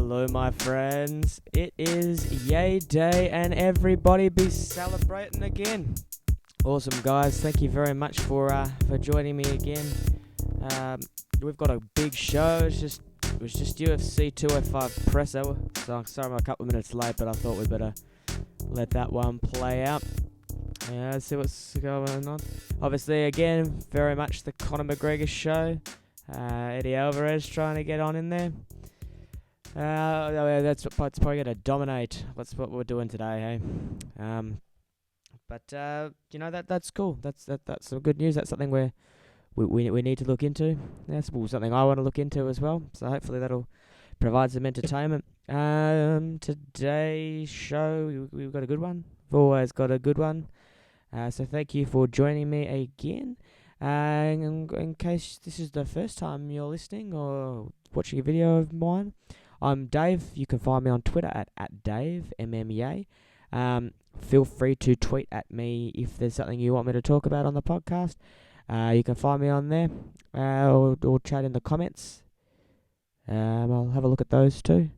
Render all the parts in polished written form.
Hello, my friends. It is Yay Day, and everybody be celebrating again. Awesome, guys. Thank you very much for joining me again. We've got a big show. It was just UFC 205 presser. So sorry I'm a couple of minutes late, but I thought we'd better let that one play out. Let's see what's going on. Obviously, again, very much the Conor McGregor show. Eddie Alvarez trying to get on in there. That's probably going to dominate. That's what we're doing today, hey. That's cool. That's some good news. That's something we need to look into. That's something I want to look into as well. So hopefully that'll provide some entertainment. Today's show, we've got a good one. We've always got a good one. So thank you for joining me again. In case this is the first time you're listening or watching a video of mine, I'm Dave. You can find me on Twitter at Dave MMA. Feel free to tweet at me if there's something you want me to talk about on the podcast. You can find me on there or chat in the comments. I'll have a look at those too.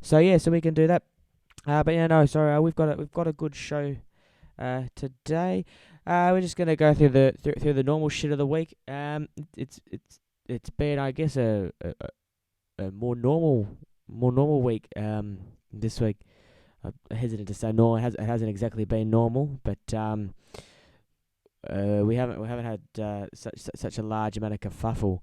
So we can do that. We've got a good show today. We're just gonna go through the normal shit of the week. It's been, I guess, a more normal week this week. I'm hesitant to say normal. It hasn't exactly been normal, but we haven't had such a large amount of kerfuffle.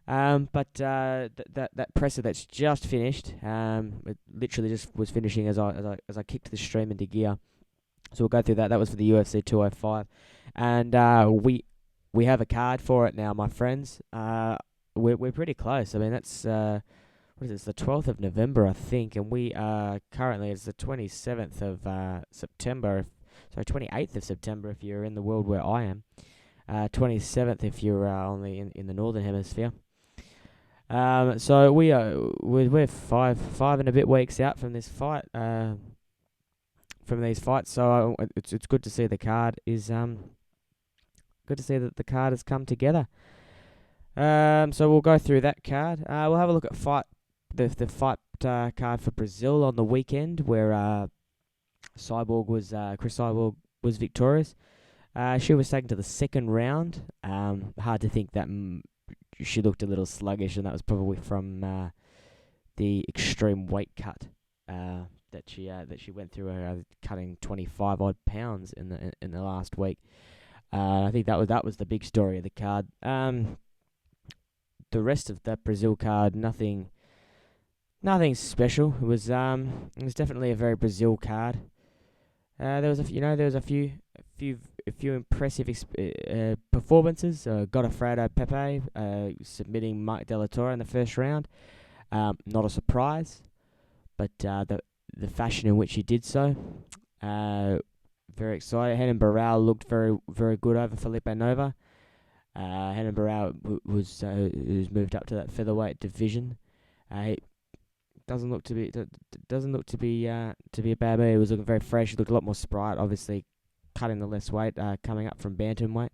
That presser that's just finished, it literally just was finishing as I kicked the stream into gear. So we'll go through that. That was for the UFC 205, and we have a card for it now, my friends. We're pretty close. I mean, that's what is it? It's the 12th of November, I think, and we are currently, it's the 27th of September. 28th of September if you're in the world where I am. 27th if you're only in the northern hemisphere. So we're five and a bit weeks out from this fight. From these fights, so it's good to see the card is good to see that the card has come together. So we'll go through that card. We'll have a look at the fight card for Brazil on the weekend, where Chris Cyborg was victorious. She was taken to the second round. Hard to think that she looked a little sluggish, and that was probably from the extreme weight cut that she went through, cutting 25 odd pounds in the last week. I think that was the big story of the card. The rest of that Brazil card, nothing special. It was definitely a very Brazil card. There was a few impressive performances. Godofredo Pepe submitting Mike Della Torre in the first round. Not a surprise, but the fashion in which he did so, very excited. Renan Barão looked very, very good over Felipe Nova. Renan Barão was moved up to that featherweight division. He doesn't look to be a bad man. He was looking very fresh. He looked a lot more sprite, obviously cutting the less weight, coming up from bantamweight.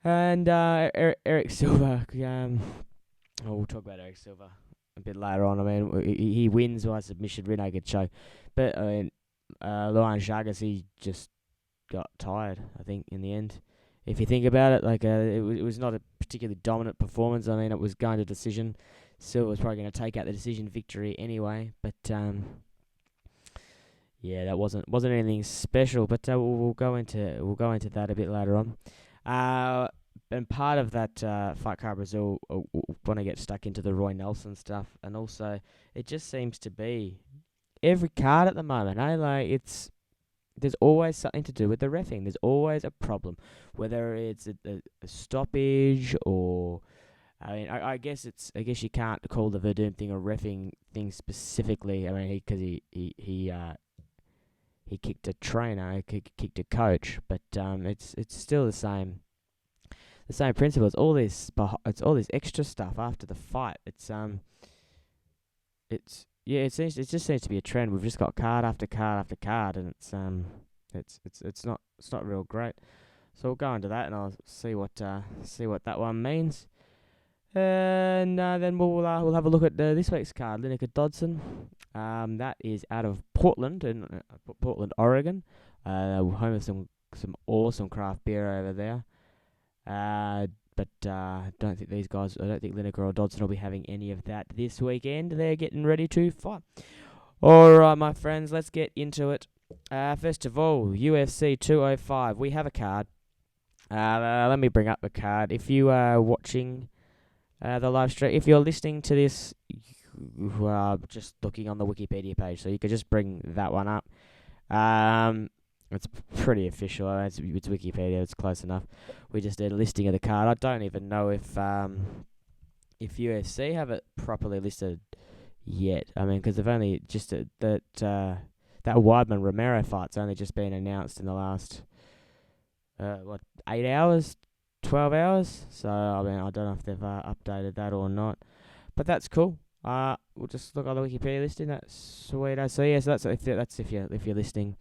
And Eric Silva. We'll talk about Eric Silva a bit later on. I mean, he wins by submission, really good show. But I mean, Luan Chagas, he just got tired, I think, in the end. If you think about it, it was not a particularly dominant performance. I mean, it was going to decision. Silva was probably going to take out the decision victory anyway. But that wasn't anything special. But we'll go into that a bit later on. And part of that fight card Brazil, want to get stuck into the Roy Nelson stuff, and also it just seems to be every card at the moment. There's always something to do with the reffing. There's always a problem, whether it's a stoppage or, I mean, I guess you can't call the Verdun thing a reffing thing specifically. I mean, because he kicked a trainer, he kicked a coach, but it's still the same. The same principle. It's all this extra stuff after the fight. It just seems to be a trend. We've just got card after card after card, and it's not real great. So we'll go into that, and I'll see what that one means. And then we'll have a look at this week's card. Lineker Dodson, that is out of Portland, in Portland, Oregon. Home of some awesome craft beer over there. But I don't think Lineker or Dodson will be having any of that this weekend. They're getting ready to fight. All right, my friends, let's get into it. First of all, UFC 205. We have a card. Let me bring up the card. If you are watching the live stream, if you're listening to this, you are just looking on the Wikipedia page, so you could just bring that one up. It's pretty official. It's Wikipedia. It's close enough. We just did a listing of the card. I don't even know if UFC have it properly listed yet. I mean, because they've only just that Weidman Romero fight's only just been announced in the last 8 hours, 12 hours. So I mean, I don't know if they've updated that or not, but that's cool. We'll just look on the Wikipedia listing. That's sweet. So yeah, so that's if you're listening.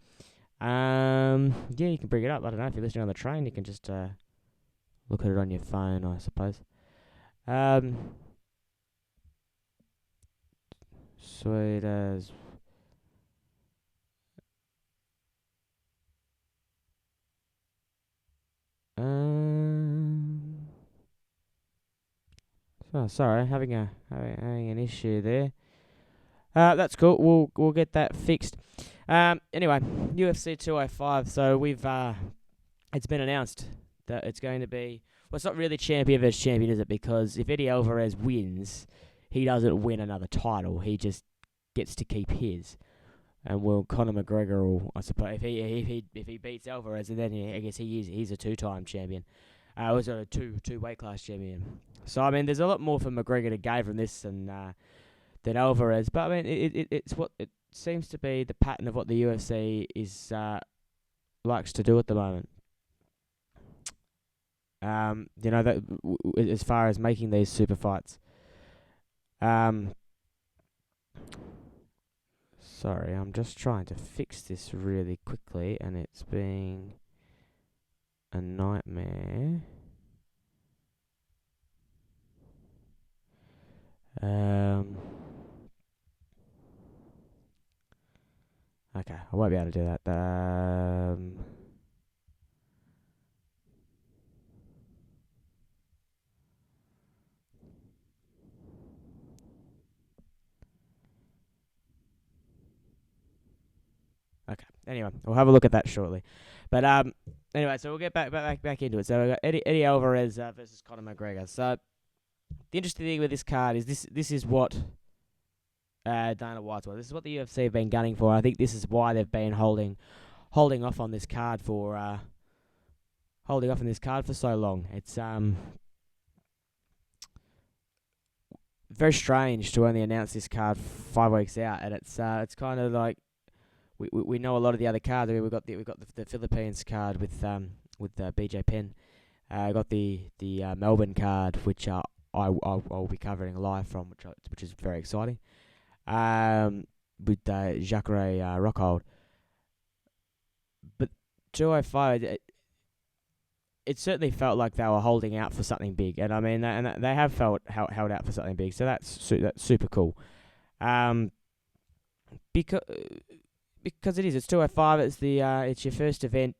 Yeah, you can bring it up. I don't know if you're listening on the train. You can just look at it on your phone, I suppose. Sweet as. Oh, sorry, having an issue there. That's cool. We'll get that fixed. Anyway, UFC 205. So we've it's been announced that it's going to be. Well, it's not really champion versus champion, is it? Because if Eddie Alvarez wins, he doesn't win another title. He just gets to keep his. And Conor McGregor will, I suppose, if he beats Alvarez, and then I guess he's a 2-time champion. Also a two weight class champion. So I mean, there's a lot more for McGregor to gain from this than Alvarez. But I mean, it's what it seems to be the pattern of what the UFC is likes to do at the moment. That as far as making these super fights. Sorry, I'm just trying to fix this really quickly, and it's being a nightmare. Okay, I won't be able to do that. Okay. Anyway, we'll have a look at that shortly. But anyway, so we'll get back into it. So we got Eddie Alvarez versus Conor McGregor. So the interesting thing with this card is this is what Dana White's well. This is what the UFC have been gunning for. I think this is why they've been holding off on this card for so long. It's very strange to only announce this card 5 weeks out, and it's kind of like we know a lot of the other cards. I mean, we've got the Philippines card with BJ Penn. I got the Melbourne card, which I'll be covering live from, which is very exciting. With Jacare Rockhold. But 205, it certainly felt like they were holding out for something big, and I mean, they have held out for something big, so that's super cool. Because it's 205, it's your first event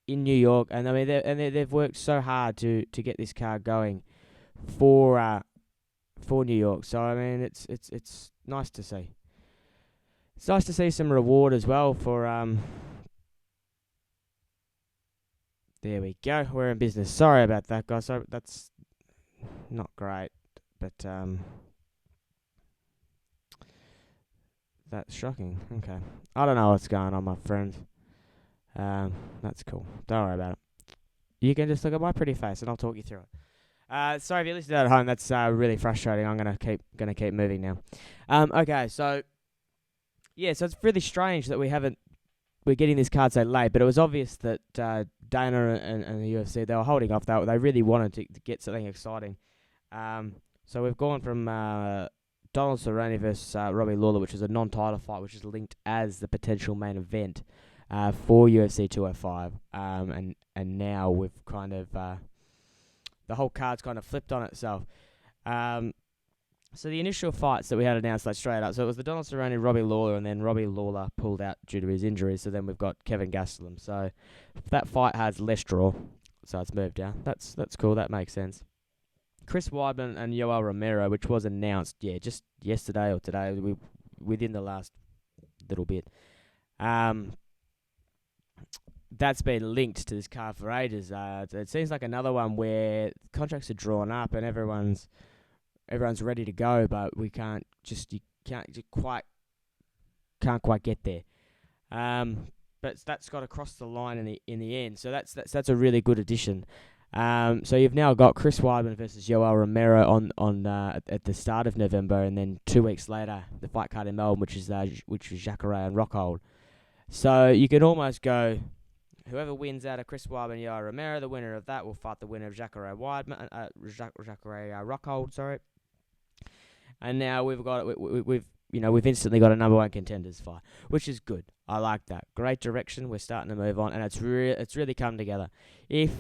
in New York, and I mean, they've worked so hard to get this card going for New York. So I mean, it's nice to see. It's nice to see some reward as well for There we go. We're in business. Sorry about that, guys. So that's not great, but that's shocking. Okay, I don't know what's going on, my friend. That's cool. Don't worry about it. You can just look at my pretty face, and I'll talk you through it. Sorry if you're listening at home. That's really frustrating. I'm gonna keep moving now. Okay, so yeah, so it's really strange that we're getting this card so late, but it was obvious that Dana and the UFC, they were holding off. They really wanted to get something exciting. So we've gone from Donald Cerrone versus Robbie Lawler, which is a non-title fight, which is linked as the potential main event for UFC 205. And now we've kind of the whole card's kind of flipped on itself. So the initial fights that we had announced like straight up, so it was the Donald Cerrone, Robbie Lawler, and then Robbie Lawler pulled out due to his injury. So then we've got Kevin Gastelum. So that fight has less draw, so it's moved down. That's cool. That makes sense. Chris Weidman and Yoel Romero, which was announced, just yesterday or today, within the last little bit. That's been linked to this card for ages. It seems like another one where contracts are drawn up and everyone's ready to go, but you can't quite get there. But that's got across the line in the end. So that's a really good addition. So you've now got Chris Weidman versus Yoel Romero on at the start of November, and then 2 weeks later the fight card in Melbourne, which is Jacare and Rockhold. So you could almost go, whoever wins out of Chris Weidman and Yoel Romero, the winner of that will fight the winner of Jacare Rockhold. Sorry. And now we've instantly got a number one contenders fight, which is good. I like that. Great direction. We're starting to move on, and it's really come together. If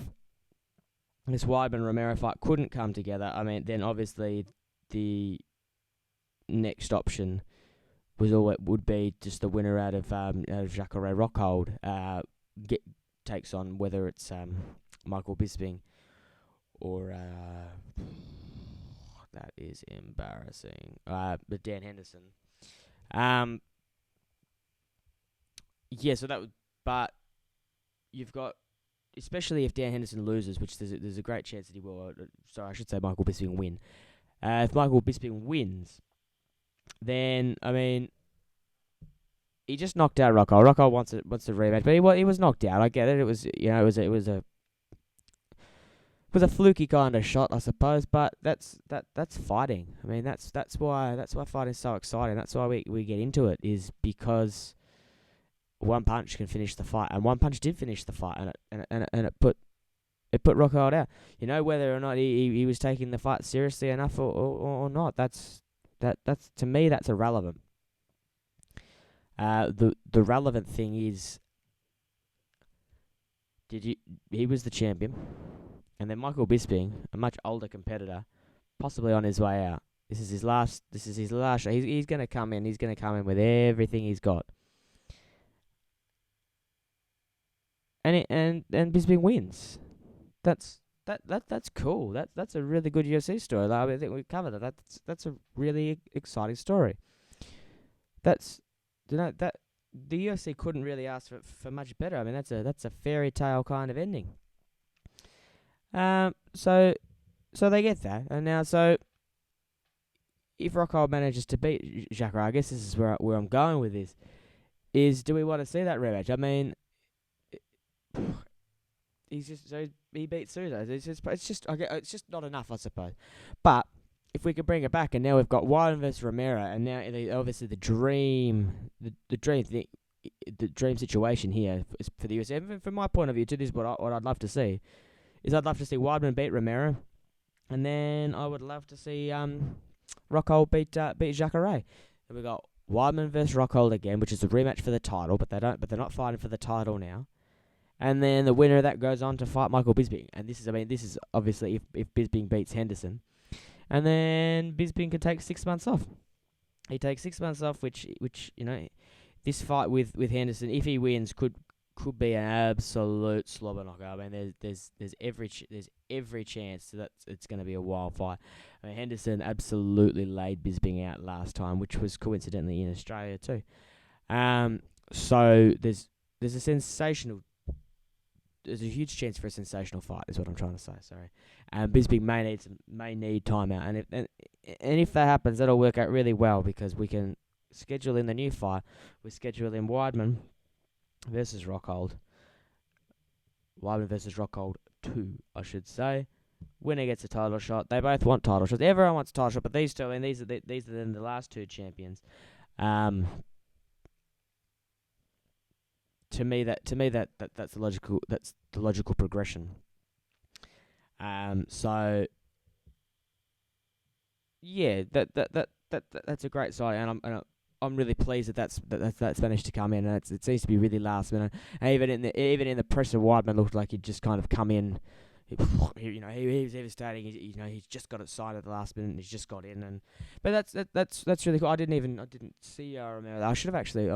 this Weidman Romero fight couldn't come together, I mean, then obviously the next option would be just the winner out of Jacare Rockhold takes on, whether it's Michael Bisping or that is embarrassing. But Dan Henderson. So that would, but you've got, especially if Dan Henderson loses, which there's a great chance that he will. Sorry, I should say Michael Bisping win. If Michael Bisping wins, then I mean, he just knocked out Rockhold. Rockhold wants a rematch, but he was knocked out. I get it. It was a fluky kind of shot, I suppose. But that's fighting. I mean, that's why fighting is so exciting. That's why we get into it, is because one punch can finish the fight, and one punch did finish the fight, and it put Rockhold out. Whether or not he was taking the fight seriously enough or not. That's to me, that's irrelevant. The relevant thing is, he was the champion, and then Michael Bisping, a much older competitor, possibly on his way out. This is his last shot. He's going to come in. He's going to come in with everything he's got. And Bisping wins. That's cool. That's a really good UFC story. I think we covered that. That's a really exciting story. That the UFC couldn't really ask for much better. I mean, that's a fairy tale kind of ending. So they get that, and now if Rockhold manages to beat Jacare, I guess this is where I'm going with this. Is, do we want to see that rematch? I mean, he beat Souza. It's just not enough, I suppose. But if we could bring it back, and now we've got Weidman versus Romero, and now obviously the dream situation here is for the UFC. And from my point of view, to this, what I'd love to see is Weidman beat Romero, and then I would love to see Rockhold beat Jacare. And we got Weidman versus Rockhold again, which is a rematch for the title, but they're not fighting for the title now. And then the winner of that goes on to fight Michael Bisping. And this is obviously if Bisping beats Henderson. And then Bisping could take 6 months off. He takes 6 months off, which this fight with Henderson, if he wins, could be an absolute slobber knocker. I mean, there's every chance that it's going to be a wild fight. I mean, Henderson absolutely laid Bisping out last time, which was coincidentally in Australia too. So there's a huge chance for a sensational fight, is what I'm trying to say. Sorry, Bisping may need timeout, and if that happens, that'll work out really well, because we can schedule in the new fight. We schedule in Weidman versus Rockhold. Weidman versus Rockhold 2, I should say. Winner gets a title shot. They both want title shots. Everyone wants a title shot, but these two, and these are then the last two champions. To me, that's the logical progression. So yeah, that's a great side, and I'm really pleased that's managed to come in, and it seems to be really last minute. And even in the presser, Weidman looked like he'd just kind of come in he was devastating. He's just got it signed at the last minute. And he's just got in, but that's really cool. I didn't see Romero. I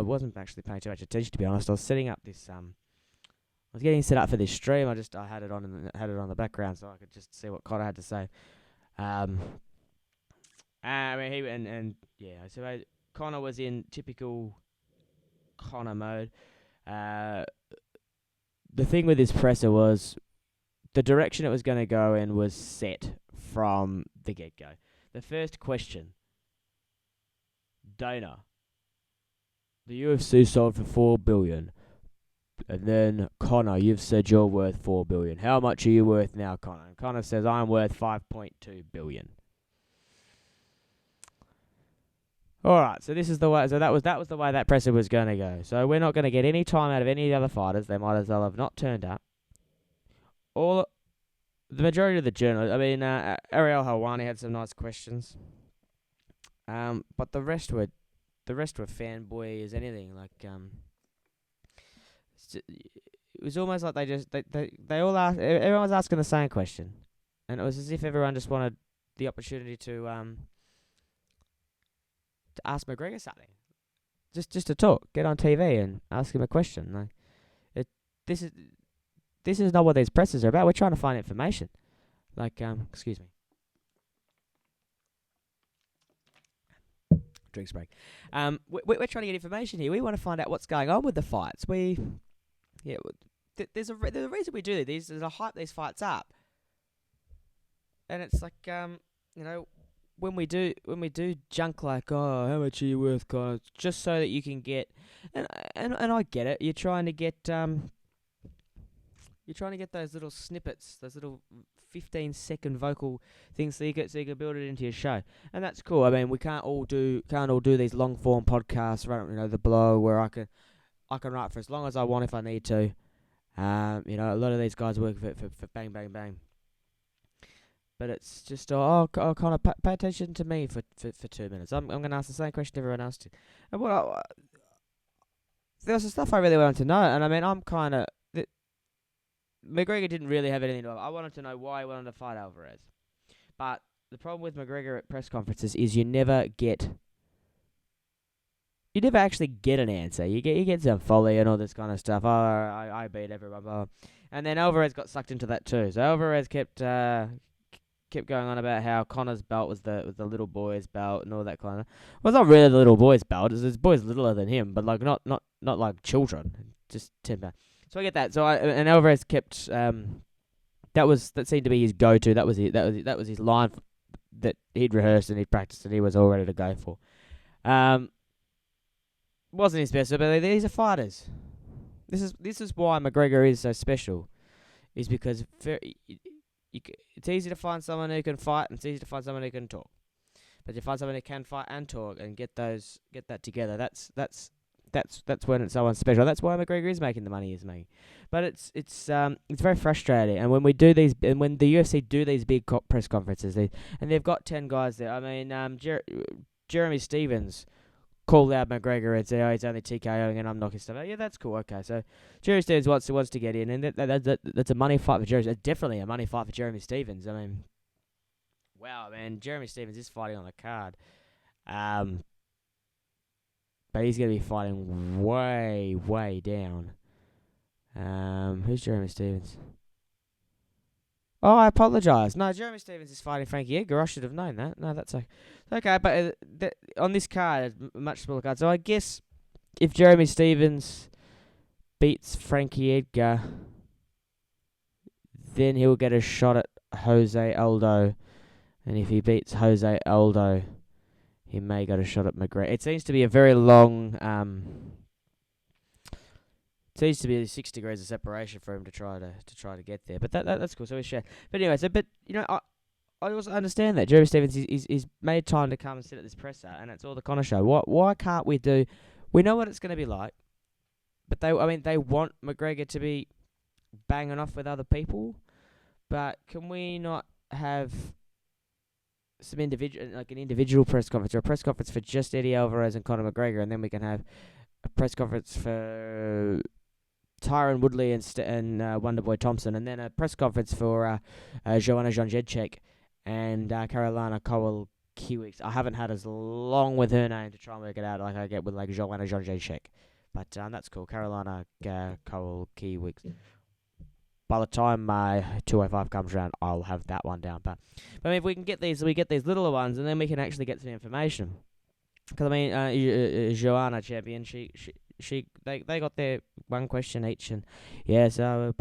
wasn't actually paying too much attention, to be honest. I was setting up this I was getting set up for this stream. I had it on the background so I could just see what Connor had to say. So Connor was in typical Connor mode. The thing with this presser was the direction it was going to go in was set from the get-go. The first question, Dana, the UFC sold for $4 billion. And then, Connor, you've said you're worth $4 billion. How much are you worth now, Connor? And Connor says, I'm worth $5.2 billion. Alright, so this is the way. So that was the way that presser was going to go. So we're not going to get any time out of any of the other fighters. They might as well have not turned up. The majority of the journalists, Ariel Helwani had some nice questions. But the rest were fanboy as anything. It was almost like they all asked. Everyone was asking the same question, and it was as if everyone just wanted the opportunity to ask McGregor something, just to talk, get on TV and ask him a question. This is not what these presses are about. We're trying to find information. Excuse me. Drinks break. We're trying to get information here. We want to find out what's going on with the fights. There's a reason we do this. There's a hype these fights up, and it's when we do junk like, oh, how much are you worth, guys? Just so that you can get, and I get it. You're trying to get those little snippets, those little 15-second vocal things, so you can build it into your show, and that's cool. I mean, we can't all do these long form podcasts, right? The blog where I can write for as long as I want if I need to. A lot of these guys work for bang bang bang. But it's just, kind of pay attention to me for 2 minutes. I'm going to ask the same question everyone else did. And there was some stuff I really wanted to know, and I mean, I'm kind of... McGregor didn't really have anything to... I wanted to know why he wanted to fight Alvarez. But the problem with McGregor at press conferences is you never actually get an answer. You get some folly and all this kind of stuff. Oh, I beat everyone. Blah. And then Alvarez got sucked into that too. So Alvarez kept going on about how Connor's belt was the little boy's belt and all that kind of... Well, it's not really the little boy's belt. It's boys littler than him, but not like children. Just 10 pounds. So I get that. And Alvarez kept... that seemed to be his go-to. That was his line that he'd rehearsed and he'd practiced and he was all ready to go for. Wasn't his best, but these are fighters. This is why McGregor is so special. Is because it's easy to find someone who can fight, and it's easy to find someone who can talk. But you find someone who can fight and talk, and get that together. That's when it's someone special. That's why McGregor is making the money he's making. But it's very frustrating. And when we do these, and when the UFC do these big press conferences, and they've got 10 guys there. I mean, Jeremy Stevens called out McGregor and said, "Oh, he's only TKOing and I'm knocking stuff out." Yeah, that's cool. Okay, so Jeremy Stevens wants to get in, and that's a money fight for Jeremy. It's definitely a money fight for Jeremy Stevens. I mean, wow, man, Jeremy Stevens is fighting on the card, but he's going to be fighting way down. Who's Jeremy Stevens? Oh, I apologise. No, Jeremy Stevens is fighting Frankie Edgar. I should have known that. No, that's okay. But on this card, it's a much smaller card. So I guess if Jeremy Stevens beats Frankie Edgar, then he'll get a shot at Jose Aldo. And if he beats Jose Aldo, he may get a shot at McGregor. It seems to be a very long... It seems to be 6 degrees of separation for him to try to get there, but that's cool. So we share. But anyway, I also understand that Jeremy Stevens is made time to come and sit at this presser, and it's all the Connor show. Why can't we do? We know what it's going to be like, but they want McGregor to be banging off with other people, but can we not have some an individual press conference or a press conference for just Eddie Alvarez and Conor McGregor, and then we can have a press conference for Tyron Woodley and Wonderboy Thompson, and then a press conference for Joanna Jędrzejczyk and Carolina Kowal-Kiewicz. I haven't had as long with her name to try and work it out like I get with like Joanna Jędrzejczyk, but that's cool. Carolina Kowal-Kiewicz. By the time my 205 comes around, I'll have that one down. But I mean, if we can get these, we get these littler ones, and then we can actually get some information. Because I mean, Joanna champion, they got their one question each, and yeah, so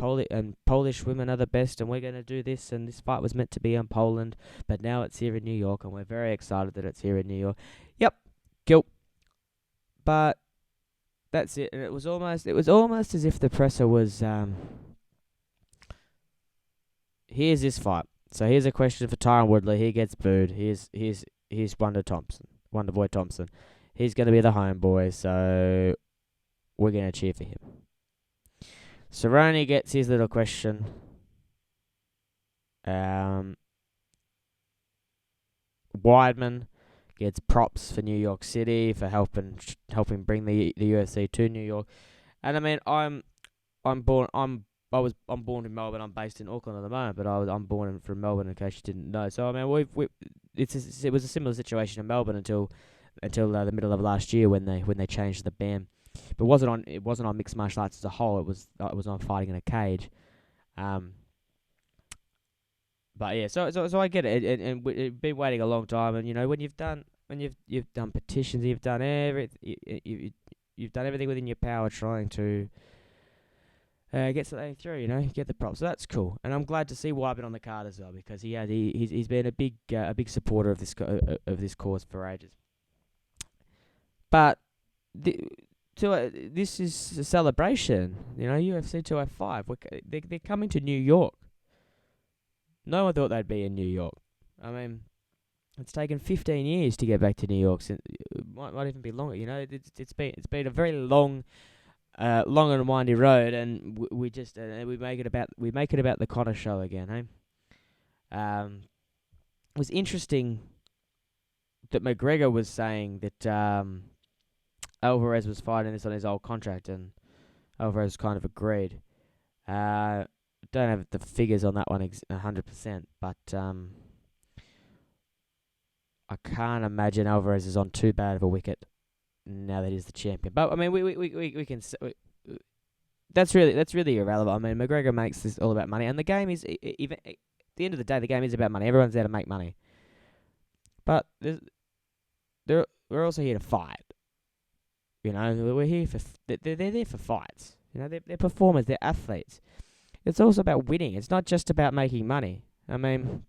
Polish women are the best, and we're gonna do this, and this fight was meant to be in Poland, but now it's here in New York, and we're very excited that it's here in New York. Yep, guilt, but that's it. And it was almost as if the presser was here's this fight. So here's a question for Tyron Woodley. He gets booed. Here's Wonderboy Thompson. He's going to be the homeboy, so we're going to cheer for him. Cerrone gets his little question. Weidman gets props for New York City for helping bring the UFC to New York. And I mean, I'm born in Melbourne. I'm based in Auckland at the moment, but I'm born from Melbourne. In case you didn't know, so I mean, it was a similar situation in Melbourne until the middle of last year when they changed the ban. But it wasn't on mixed martial arts as a whole. It was on fighting in a cage. But yeah, so I get it, and we've been waiting a long time. And you know, when you've done petitions, you've done you've done everything within your power trying to get something through, you know, get the props. So that's cool, and I'm glad to see Weidman on the card as well, because he's been a big supporter of this cause for ages. But this is a celebration, you know. UFC 205. They're coming to New York. No one thought they'd be in New York. I mean, it's taken 15 years to get back to New York. It might even be longer. You know, it's been a very long and windy road, and we make it about the Connor show again, hey? It was interesting that McGregor was saying that Alvarez was fighting this on his old contract, and Alvarez kind of agreed. Don't have the figures on that one 100%, but I can't imagine Alvarez is on too bad of a wicket now that he's the champion. But I mean, we can. That's really irrelevant. I mean, McGregor makes this all about money, and the game is even at the end of the day, the game is about money. Everyone's there to make money, but we're also here to fight. You know, we're here for they're there for fights. You know, they're performers, they're athletes. It's also about winning. It's not just about making money. I mean,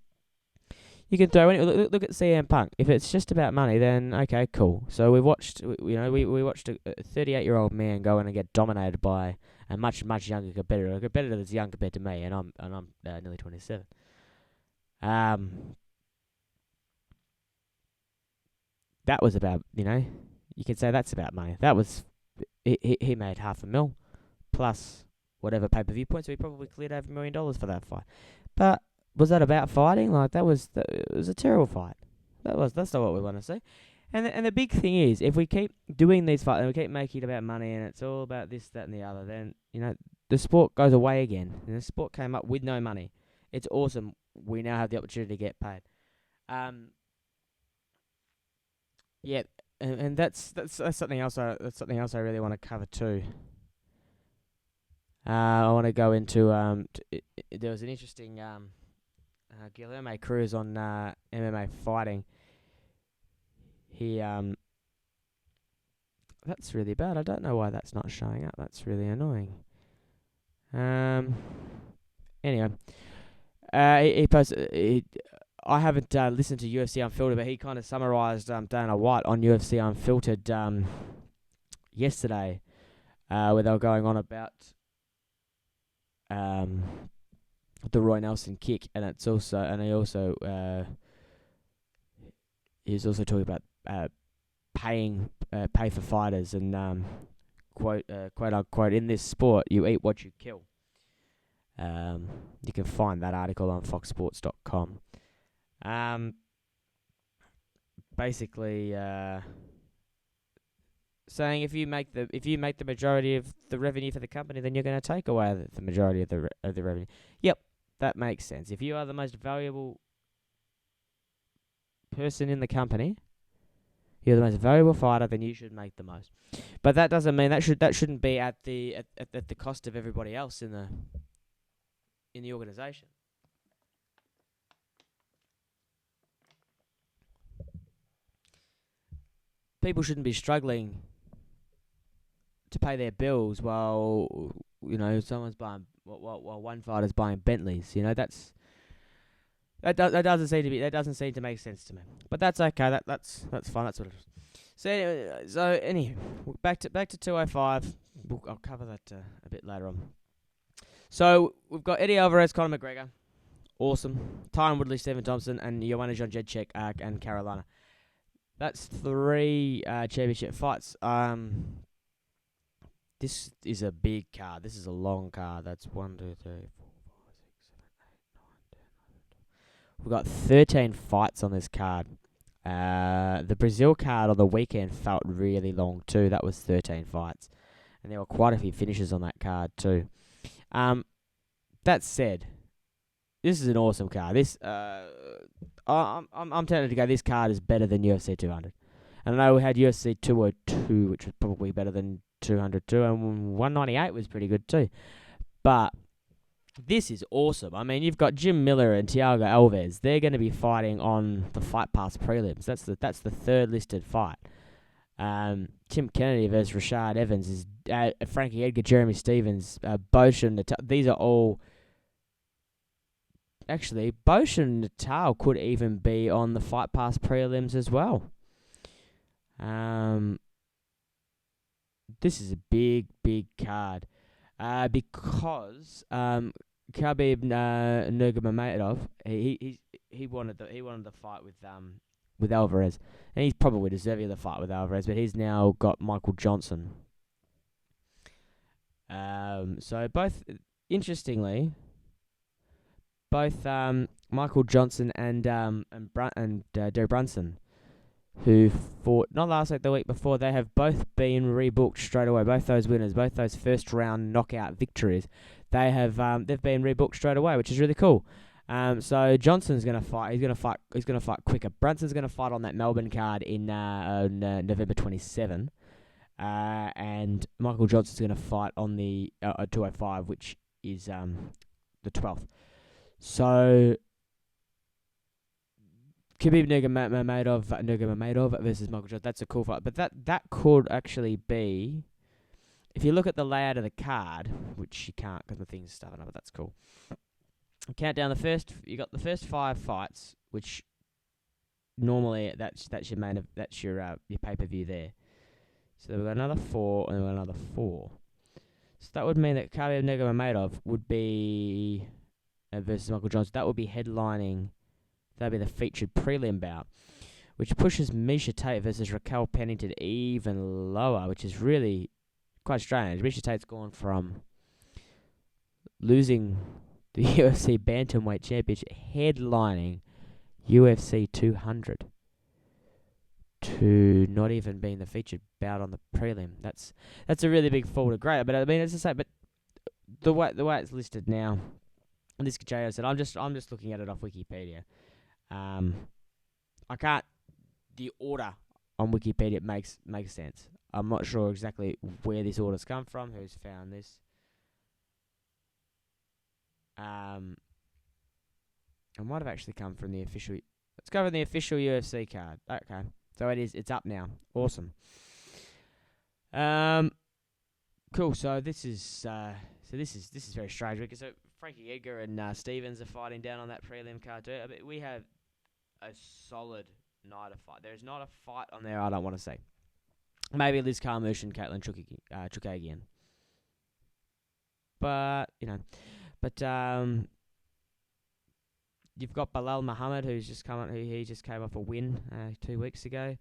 you can throw look at CM Punk. If it's just about money, then okay, cool. So we watched a 38-year-old man go in and get dominated by a much younger competitor, a competitor that's young compared to me, and I'm nearly 27. That was about, you know, you can say that's about money. That was he made $500,000 plus whatever pay-per-view points, so he probably cleared over $1 million for that fight. But was that about fighting? Like, it was a terrible fight. That's not what we want to see. And the big thing is, if we keep doing these fights and we keep making it about money and it's all about this, that, and the other, then, you know, the sport goes away again. And the sport came up with no money. It's awesome. We now have the opportunity to get paid. Yeah, and that's something else. That's something else I really want to cover too. I want to go into there was an interesting Guilherme Cruz on MMA Fighting. He that's really bad. I don't know why that's not showing up. That's really annoying. Anyway, he posted. I haven't listened to UFC Unfiltered, but he kind of summarised Dana White on UFC Unfiltered yesterday, where they were going on about the Roy Nelson kick, and he's also talking about pay for fighters, and quote unquote, in this sport you eat what you kill. You can find that article on foxsports.com. Basically saying if you make the majority of the revenue for the company, then you're going to take away the majority of the revenue. Yep, that makes sense. If you are the most valuable person in the company, you're the most valuable fighter, then you should make the most. But that doesn't mean that shouldn't be at the cost of everybody else in the organization. People shouldn't be struggling to pay their bills while someone's buying while one fighter's buying Bentleys. That doesn't seem to make sense to me. But that's okay. That's fine. That's what it is. So anyway, back to 205. I'll cover that a bit later on. So we've got Eddie Alvarez, Conor McGregor, awesome. Tyron Woodley, Stephen Thompson, and Joanna Jędrzejczyk and Carolina. That's 3 championship fights. This is a big card. This is a long card. That's 1, 2, 3, 4, 5, 6, 7, 8, 9, 10, 11, 12. We've got 13 fights on this card. The Brazil card on the weekend felt really long too. That was 13 fights, and there were quite a few finishes on that card too. That said, this is an awesome card. I'm tempted to go. This card is better than UFC 200, and I know we had UFC 202, which was probably better than 202, and 198 was pretty good too. But this is awesome. I mean, you've got Jim Miller and Thiago Alves. They're going to be fighting on the Fight Pass prelims. That's the third listed fight. Tim Kennedy versus Rashad Evans is Frankie Edgar, Jeremy Stevens, Bosch and Natal. These are all actually Bosch and Natal could even be on the Fight Pass prelims as well. This is a big card because Khabib Nurmagomedov he wanted the fight with Alvarez, and he's probably deserving of the fight with Alvarez, but he's now got Michael Johnson. So interestingly, both Michael Johnson and Derek Brunson, who fought not last week, the week before, they have both been rebooked straight away. Both those winners, both those first round knockout victories, they've been rebooked straight away, which is really cool. So Johnson's gonna fight. He's gonna fight quicker. Brunson's gonna fight on that Melbourne card in November 27, and Michael Johnson's gonna fight on the 205, which is the 12th. So Khabib Nurmagomedov versus Michael Johnson. That's a cool fight. But that could actually be, if you look at the layout of the card, which you can't because the thing's stuffing up, but that's cool. Count down you got the first 5 fights, which normally that's your pay-per-view there. So we've got another 4 and then we've got another 4. So that would mean that Khabib Nurmagomedov would be versus Michael Johnson. That would be headlining. That'd be the featured prelim bout, which pushes Miesha Tate versus Raquel Pennington even lower, which is really quite strange. Miesha Tate's gone from losing the UFC Bantamweight Championship, headlining UFC 200, to not even being the featured bout on the prelim. That's a really big fall to grace. But I mean, it's the same. But the way it's listed now, and this J.O. said, I'm just looking at it off Wikipedia. I can't. The order on Wikipedia makes sense. I'm not sure exactly where this order's come from. Who's found this? It might have actually come from the official. Let's go with the official UFC card. Okay, so it's up now. Awesome. Cool. So this is very strange because Frankie Edgar and Stevens are fighting down on that prelim card too. I mean, we have a solid night of fight. There's not a fight on there I don't want to see. Maybe Liz Carmouche and Caitlin Chukagian. But you've got Bilal Muhammad, who just came off a win 2 weeks ago.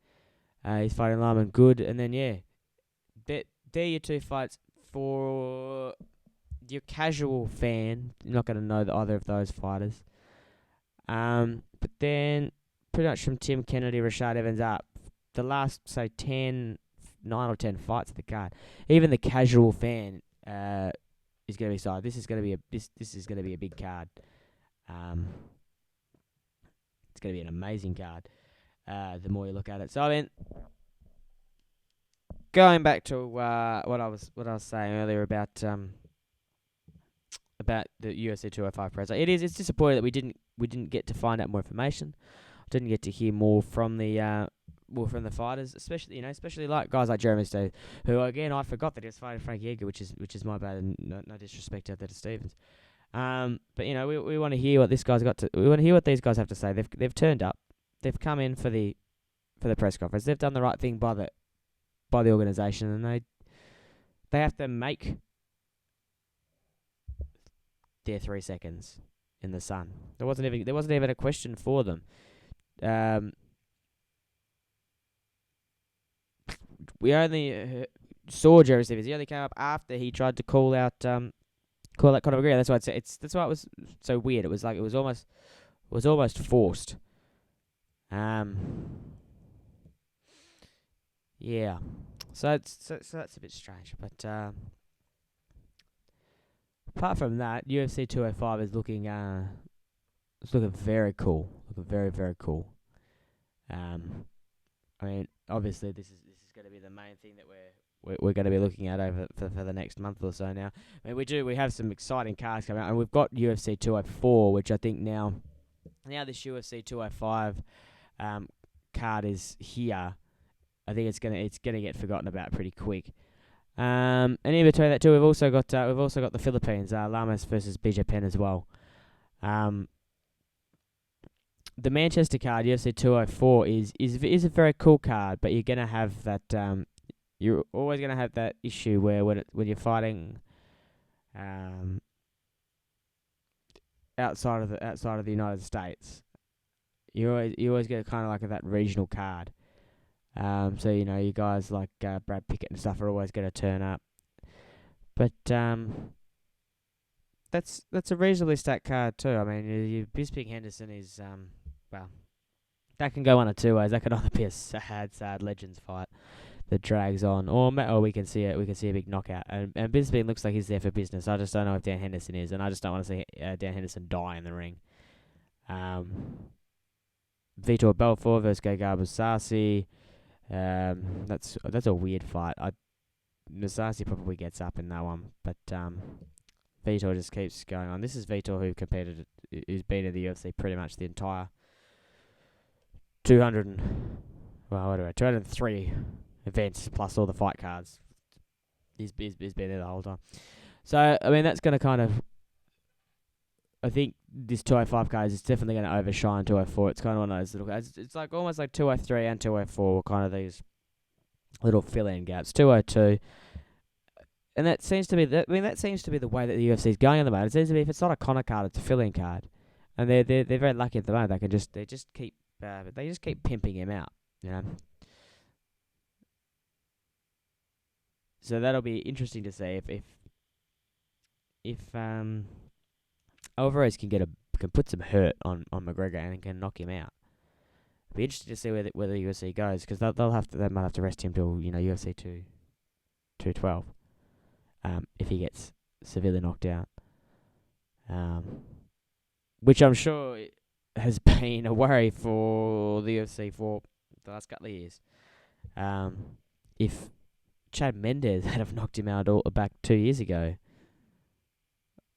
He's fighting Laman Good, and then they're your 2 fights for your casual fan. You're not going to know either of those fighters. But then pretty much from Tim Kennedy, Rashad Evans up, the last 10 9 or 10 fights at the card. Even the casual fan is going to be excited. This is going to be this is going to be a big card. It's going to be an amazing card. The more you look at it. So I mean, going back to what I was saying earlier about the UFC 205 press. It's disappointing that we didn't get to find out more information. Didn't get to hear more from the fighters, especially like guys like Jeremy Stevens, who again I forgot that he was fighting Frank Yeager, which is my bad, and no disrespect out there to Stevens. But we want to hear what this guy's got to. We want to hear what these guys have to say. They've turned up. They've come in for the press conference. They've done the right thing by the organisation, and they have to make their 3 seconds in the sun. There wasn't even a question for them. We only saw Jerry Stevens. He only came up after he tried to call out Conor McGregor. That's why that's why it was so weird. It was like it was almost forced. Yeah. So that's a bit strange, but apart from that, UFC 205 is looking very cool. Looking very, very cool. I mean, obviously this is going to be the main thing that we're going to be looking at over for the next month or so now. I mean, we have some exciting cards coming out, and we've got UFC 204, which I think now this UFC 205 card is here. I think it's gonna get forgotten about pretty quick. And in between that too, we've also got the Philippines, Lamas versus BJ Penn as well. The Manchester card, UFC 204, is a very cool card, but you're gonna have that. You're always gonna have that issue where when you're fighting, outside of the United States, you always get kind of like that regional card. So you guys like Brad Pickett and stuff are always going to turn up, but that's a reasonably stacked card too. I mean, Bisping Henderson is that can go one of two ways. That could either be a sad Legends fight that drags on, or we can see it. We can see a big knockout, and Bisping looks like he's there for business. I just don't know if Dan Henderson is, and I just don't want to see Dan Henderson die in the ring. Vitor Belfort versus Gegard Mousasi. That's a weird fight. Mousasi probably gets up in that one, but Vitor just keeps going on. This is Vitor who's been in the UFC pretty much the entire 203 events plus all the fight cards. He's been there the whole time. So I mean that's going to kind of. I think this 205 card is definitely going to overshine 204. It's kind of one of those little guys. It's like almost like 203 and 204 kind of these little fill-in gaps. 202, and that seems to be the way that the UFC is going at the moment. It seems to be if it's not a Conor card, it's a fill-in card, and they're very lucky at the moment. They just keep pimping him out, So that'll be interesting to see if Alvarez can put some hurt on McGregor and can knock him out. It'll be interesting to see where the UFC goes, because they might have to rest him till UFC 212, if he gets severely knocked out, which I'm sure has been a worry for the UFC for the last couple of years. If Chad Mendes had have knocked him out back 2 years ago,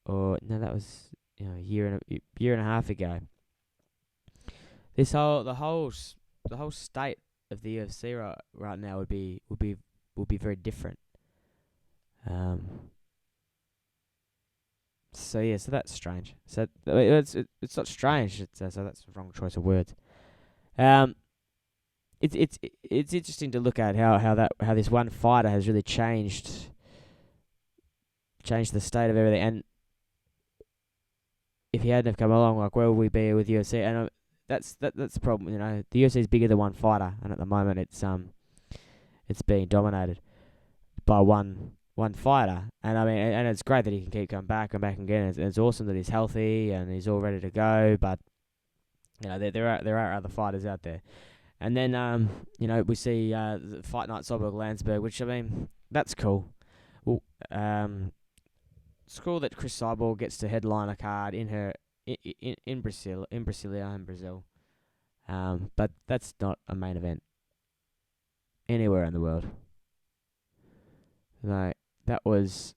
or no, that was a year and a half ago. The whole state of the UFC right now would be very different. So that's strange. So it's not strange. So that's the wrong choice of words. It's interesting to look at how this one fighter has really changed the state of everything. And if he hadn't have come along, like, where would we be with UFC? And that's the problem. The UFC is bigger than one fighter, and at the moment it's being dominated by one fighter. And I mean, and it's great that he can keep coming back again. It's awesome that he's healthy and he's all ready to go. But there are other fighters out there, And then we see the Fight Night Cyborg Landsberg, which, I mean, that's cool. Well, it's cool that Chris Cyborg gets to headline a card in Brazil. But that's not a main event anywhere in the world. Like, that was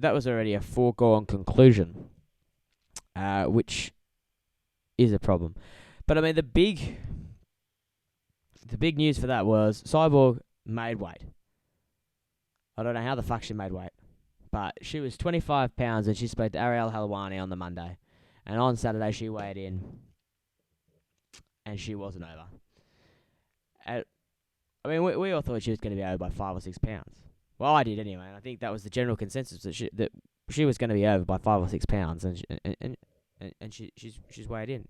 already a foregone conclusion, which is a problem. But I mean, the big news for that was Cyborg made weight. I don't know how the fuck she made weight, but she was 25 pounds and she spoke to Ariel Helwani on the Monday, and on Saturday she weighed in, and she wasn't over. I mean, we all thought she was going to be over by 5 or 6 pounds. Well, I did anyway, and I think that was the general consensus that she was going to be over by 5 or 6 pounds, and she's weighed in.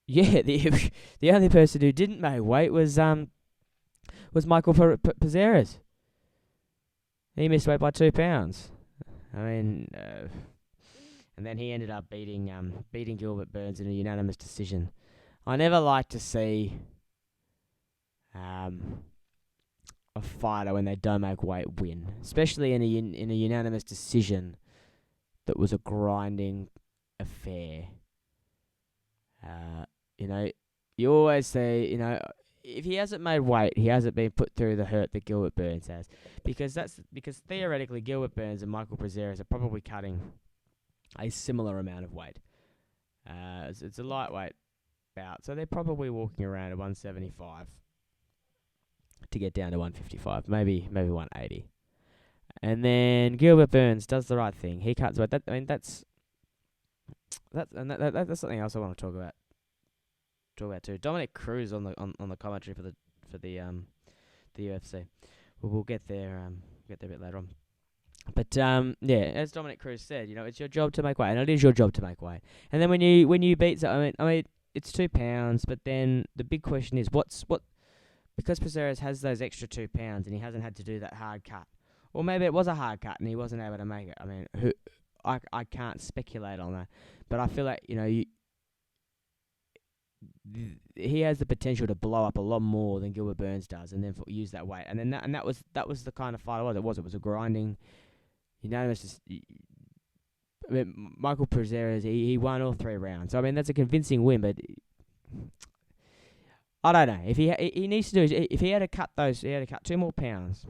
Yeah, the only person who didn't make weight was Michael Pizarres. He missed weight by 2 pounds. I mean, and then he ended up beating Gilbert Burns in a unanimous decision. I never like to see a fighter, when they don't make weight, win, especially in a unanimous decision that was a grinding affair. You always say, if he hasn't made weight, he hasn't been put through the hurt that Gilbert Burns has, because theoretically Gilbert Burns and Michael Pizarres are probably cutting a similar amount of weight. It's a lightweight bout, so they're probably walking around at 175 to get down to 155, maybe 180. And then Gilbert Burns does the right thing. He cuts weight. That's something else I want to talk about too. Dominic Cruz on the commentary for the UFC. We'll get there a bit later on. But as Dominic Cruz said, it's your job to make weight, and it is your job to make weight. And then when you beat, I mean, it's 2 pounds. But then the big question is, because Pizarres has those extra 2 pounds and he hasn't had to do that hard cut, or maybe it was a hard cut and he wasn't able to make it. I mean, I can't speculate on that, but I feel like he has the potential to blow up a lot more than Gilbert Burns does, and then use that weight. And then that was the kind of fight it was. It was a grinding, unanimous. I mean, Michael Pizarres, he won all 3 rounds. So I mean, that's a convincing win. But I don't know if he needs to do is, if he had to cut 2 more pounds,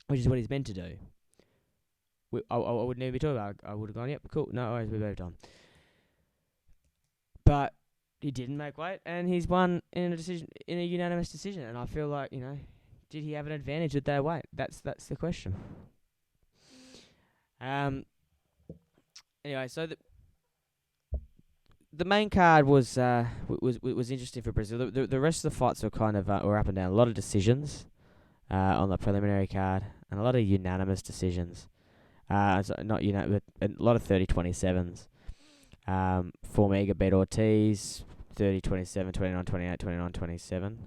which is what he's meant to do. I wouldn't even be talking about. I would have gone, yep, cool. No worries, we moved on. But he didn't make weight, and he's won in a unanimous decision. And I feel like, did he have an advantage with that weight? That's the question. Anyway, so the main card was interesting for Brazil. The rest of the fights were kind of were up and down. A lot of decisions on the preliminary card, and a lot of unanimous decisions. So not but a lot of 30-27s. Formiga beat Ortiz 30-27, 29-28, 29-27.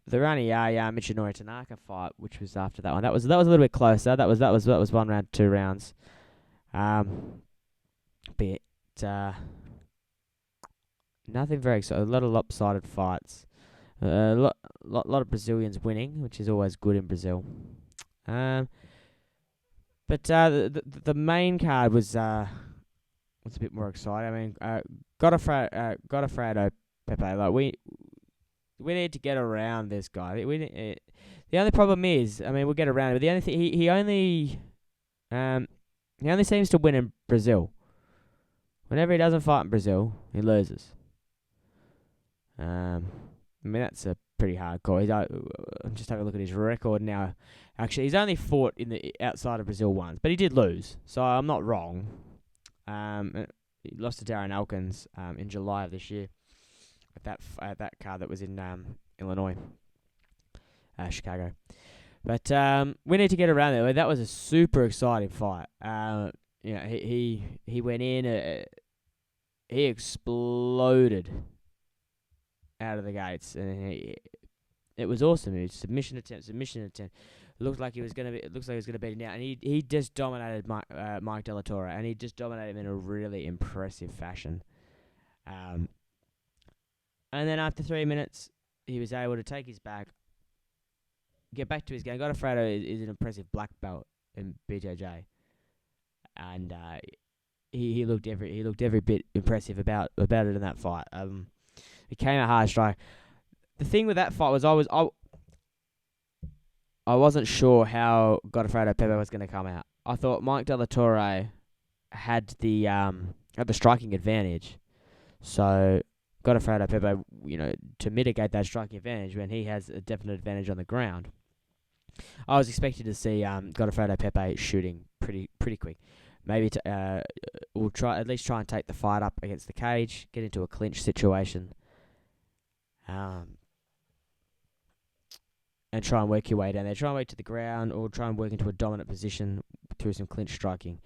The Rani Michinori Tanaka fight, which was after that one, that was a little bit closer. That was 1 round, 2 rounds. But nothing very exciting. A lot of lopsided fights. A lot of Brazilians winning, which is always good in Brazil. But the main card was a bit more exciting. I mean, Godofredo Pepe. Like we need to get around this guy. The only problem is, I mean, we'll get around it. But the only thing he only seems to win in Brazil. Whenever he doesn't fight in Brazil, he loses. I mean, that's a pretty hardcore. I'm just having a look at his record now. Actually, he's only fought in the outside of Brazil once, but he did lose, so I'm not wrong. He lost to Darren Elkins in July of this year at that card that was in Illinois, Chicago. But we need to get around there. That was a super exciting fight. He went in, he exploded out of the gates, and it was awesome. It was submission attempt. It looks like he was gonna beat him out, and he just dominated Mike De La Torre, and he just dominated him in a really impressive fashion. Um, and then after 3 minutes, he was able to take his back, get back to his game. Godofredo is an impressive black belt in BJJ, and he looked every bit impressive about it in that fight. He came out hard strike. The thing with that fight was I wasn't sure how Godofredo Pepe was going to come out. I thought Mike De La Torre had the striking advantage, so Godofredo Pepe, to mitigate that striking advantage when he has a definite advantage on the ground. I was expecting to see Godofredo Pepe shooting pretty quick. Maybe we'll try and take the fight up against the cage, get into a clinch situation, and try and work your way down there. Try and work to the ground, or try and work into a dominant position through some clinch striking.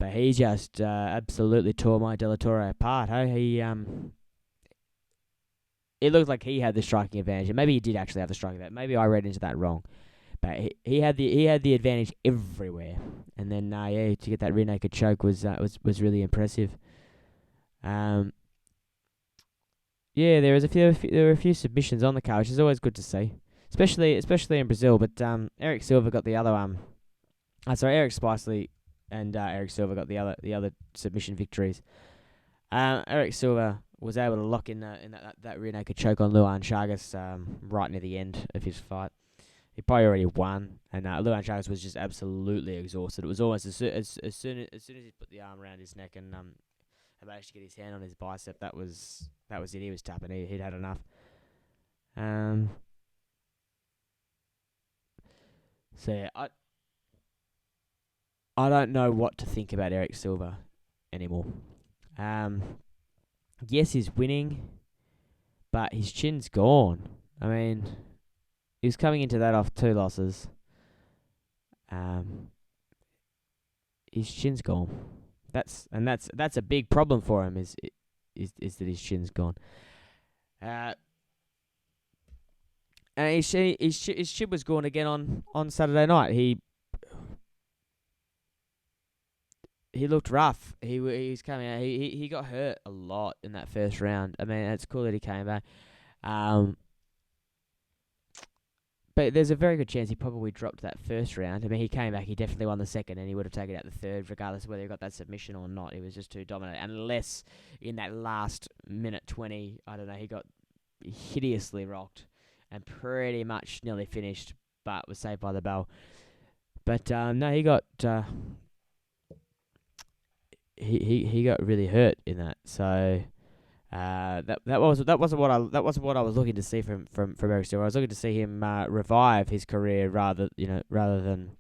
But he just absolutely tore my De La Torre apart. Hey? It looked like he had the striking advantage, and maybe he did actually have the striking advantage. Maybe I read into that wrong. But he had the advantage everywhere, and then to get that rear naked choke was really impressive. There were a few submissions on the card, which is always good to see, especially in Brazil. But Eric Silva got the other Eric Spicely and Eric Silva got the other submission victories. Eric Silva was able to lock in that rear naked choke on Luan Chagas right near the end of his fight. He probably already won, and Luan Chagas was just absolutely exhausted. It was almost as soon as he put the arm around his neck and managed to get his hand on his bicep, that was it. He was tapping. He'd had enough. So yeah, I don't know what to think about Eric Silva anymore. Yes, he's winning, but his chin's gone. I mean, he was coming into that off 2 losses. His chin's gone. That's a big problem for him. Is that his chin's gone. And his chin was gone again on Saturday night. He looked rough. He was coming out. He got hurt a lot in that first round. I mean, it's cool that he came back. But there's a very good chance he probably dropped that first round. I mean, he came back. He definitely won the second, and he would have taken out the third, regardless of whether he got that submission or not. He was just too dominant. Unless in that last minute 20, I don't know, he got hideously rocked and pretty much nearly finished, but was saved by the bell. But no, he got he got really hurt in that. So that wasn't what I was looking to see from Eric Silva. I was looking to see him revive his career rather than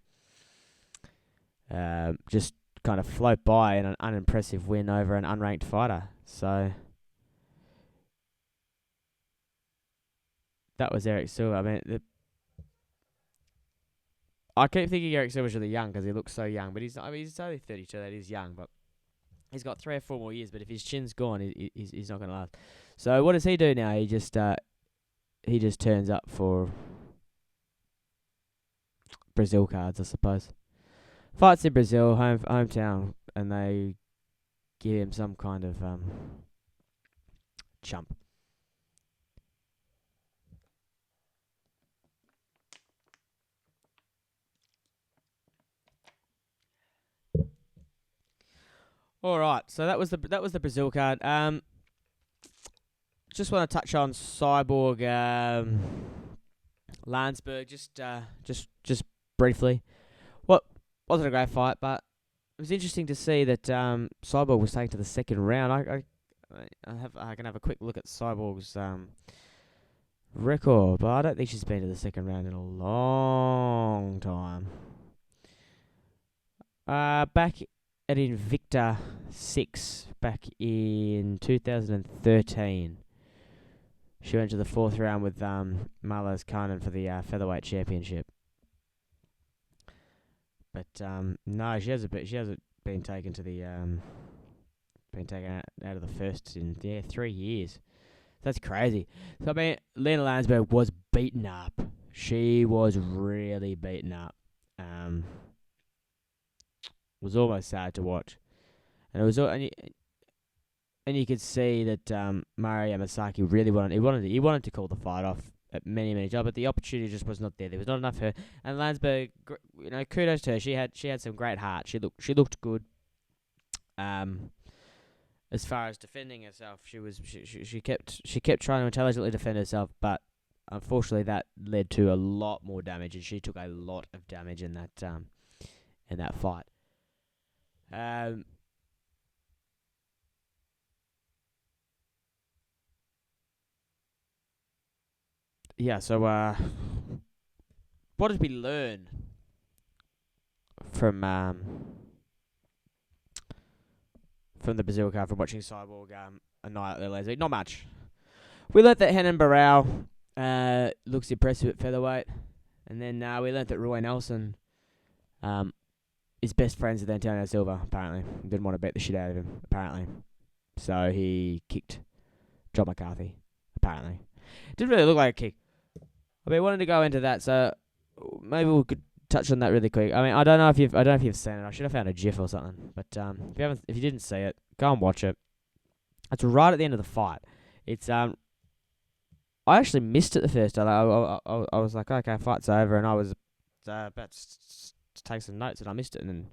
just kind of float by in an unimpressive win over an unranked fighter. So that was Eric Silva. I mean, I keep thinking Eric Silva's really young because he looks so young, but he's not. I mean, he's only 32. That is young, but he's got 3 or 4 more years. But if his chin's gone, he's not going to last. So what does he do now? He just turns up for Brazil cards, I suppose. Fights in Brazil, hometown, and they give him some kind of chump. All right, so that was the Brazil card. Just want to touch on Cyborg Landsberg just briefly. What wasn't a great fight, but it was interesting to see that Cyborg was taken to the second round. I can have a quick look at Cyborg's record, but I don't think she's been to the second round in a long time. Back at Invicta 6 back in 2013. She went to the 4th round with Marlos Kanan for the featherweight championship. But no, she hasn't been taken to the out of the first in 3 years. That's crazy. So I mean, Lena Landsberg was beaten up. She was really beaten up. Um, was almost sad to watch, and it was and you could see that Mario Yamasaki really wanted to call the fight off at many times, but the opportunity just was not there. There was not enough her. And Landsberg, kudos to her. She had some great heart. She looked good. As far as defending herself, she kept trying to intelligently defend herself, but unfortunately that led to a lot more damage, and she took a lot of damage in that fight. Yeah. So what did we learn from the Brazil card, from watching Cyborg annihilate their legs? Not much. We learnt that Henan Barao looks impressive at featherweight, and then we learnt that Roy Nelson is best friends with Antonio Silva. Apparently, didn't want to beat the shit out of him. Apparently, so he kicked John McCarthy. Apparently, didn't really look like a kick. I mean, wanted to go into that, so maybe we could touch on that really quick. I mean, I don't know if you've seen it. I should have found a GIF or something. But if you didn't see it, go and watch it. It's right at the end of the fight. It's I actually missed it the first time. I was like, okay, fight's over, and I was about to take some notes, and I missed it, and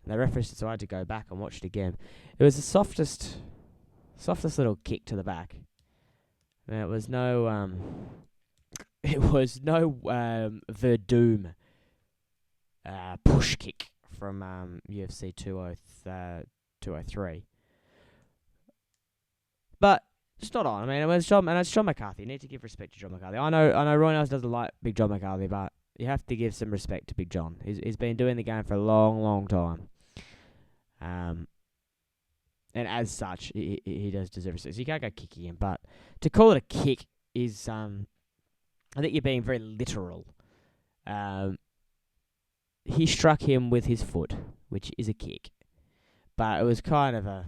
they referenced it, so I had to go back and watch it again. It was the softest little kick to the back. And it was no Verdum push kick from UFC 203. But it's not on. I mean, it's John McCarthy. You need to give respect to John McCarthy. I know Roy Nelson doesn't like Big John McCarthy, but you have to give some respect to Big John. He's been doing the game for a long time. And as such, he does deserve respect. So you can't go kicking him, but to call it a kick is, I think you're being very literal. He struck him with his foot, which is a kick, but it was kind of a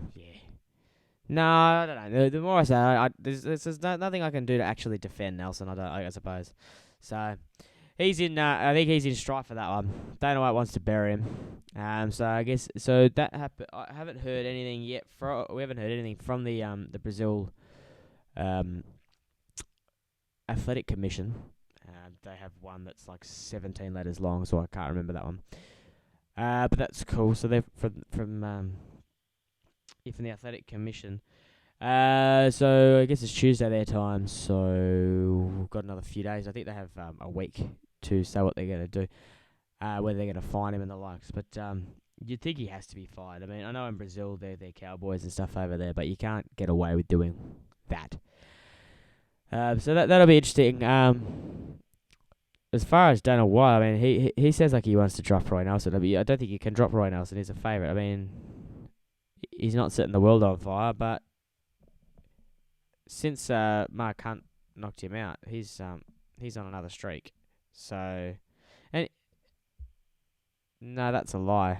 No, I don't know. The more I say, there's nothing I can do to actually defend Nelson. I suppose. So he's in. I think he's in strife for that one. Dana White wants to bury him. So I guess that happened. I haven't heard anything yet. We haven't heard anything from the Brazil Athletic Commission. They have one that's like 17 letters long, so I can't remember that one. But that's cool. So they're from the Athletic Commission. So I guess it's Tuesday their time, so we've got another few days. I think they have a week to say what they're going to do, whether they're going to fine him and the likes. But you'd think he has to be fined. I mean, I know in Brazil they're cowboys and stuff over there, but you can't get away with doing that. So that'll be interesting. As far as Dana White, I mean, he says like he wants to drop Roy Nelson. I don't think you can drop Roy Nelson. He's a favourite. I mean, he's not setting the world on fire, but since Mark Hunt knocked him out, he's on another streak. So, and no, that's a lie.